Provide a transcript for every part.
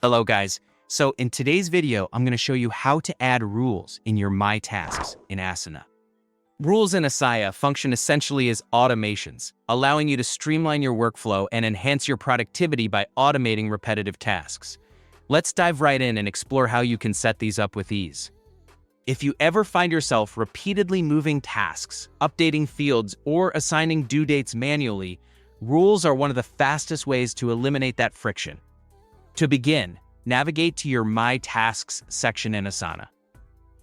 Hello guys. So in today's video, I'm going to show you how to add rules in your My Tasks in Asana. Rules in Asana function essentially as automations, allowing you to streamline your workflow and enhance your productivity by automating repetitive tasks. Let's dive right in and explore how you can set these up with ease. If you ever find yourself repeatedly moving tasks, updating fields, or assigning due dates manually, rules are one of the fastest ways to eliminate that friction. To begin, navigate to your My Tasks section in Asana.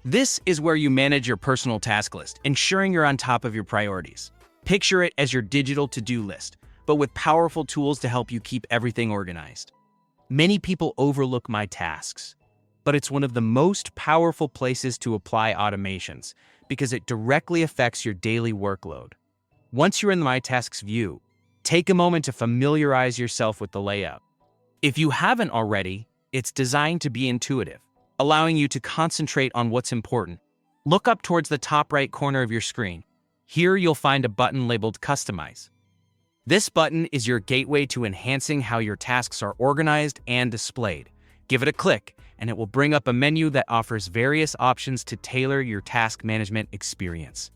This is where you manage your personal task list, ensuring you're on top of your priorities. Picture it as your digital to-do list, but with powerful tools to help you keep everything organized. Many people overlook My Tasks, but it's one of the most powerful places to apply automations because it directly affects your daily workload. Once you're in the My Tasks view, take a moment to familiarize yourself with the layout. If you haven't already, it's designed to be intuitive, allowing you to concentrate on what's important. Look up towards the top right corner of your screen. Here you'll find a button labeled Customize. This button is your gateway to enhancing how your tasks are organized and displayed. Give it a click, and it will bring up a menu that offers various options to tailor your task management experience.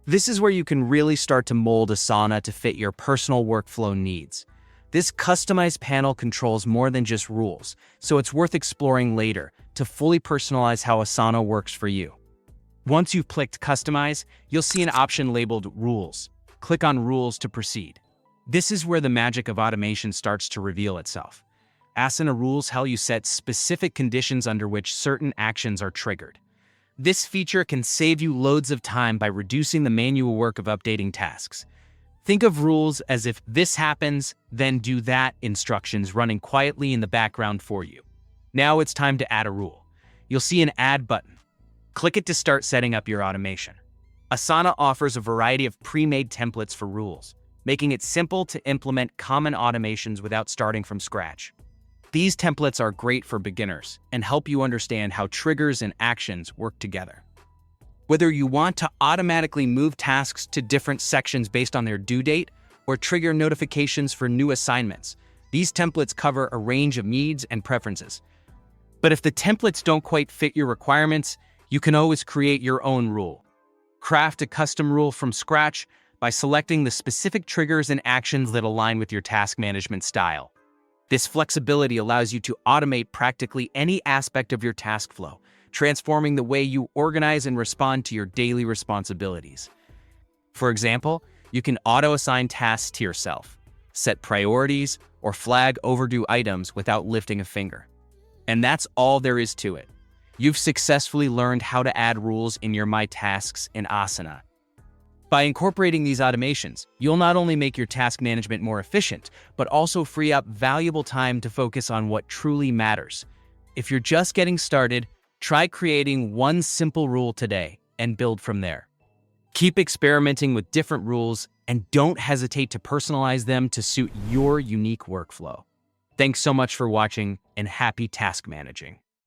This is where you can really start to mold Asana to fit your personal workflow needs. This customized panel controls more than just rules, so it's worth exploring later to fully personalize how Asana works for you. Once you've clicked Customize, you'll see an option labeled Rules. Click on Rules to proceed. This is where the magic of automation starts to reveal itself. Asana rules how you set specific conditions under which certain actions are triggered. This feature can save you loads of time by reducing the manual work of updating tasks. Think of rules as if this happens, then do that instructions running quietly in the background for you. Now it's time to add a rule. You'll see an Add button. Click it to start setting up your automation. Asana offers a variety of pre-made templates for rules, making it simple to implement common automations without starting from scratch. These templates are great for beginners and help you understand how triggers and actions work together. Whether you want to automatically move tasks to different sections based on their due date or trigger notifications for new assignments, these templates cover a range of needs and preferences. But if the templates don't quite fit your requirements, you can always create your own rule. Craft a custom rule from scratch by selecting the specific triggers and actions that align with your task management style. This flexibility allows you to automate practically any aspect of your task flow, transforming the way you organize and respond to your daily responsibilities. For example, you can auto-assign tasks to yourself, set priorities, or flag overdue items without lifting a finger. And that's all there is to it. You've successfully learned how to add rules in your My Tasks in Asana. By incorporating these automations, you'll not only make your task management more efficient, but also free up valuable time to focus on what truly matters. If you're just getting started, try creating one simple rule today and build from there. Keep experimenting with different rules and don't hesitate to personalize them to suit your unique workflow. Thanks so much for watching and happy task managing.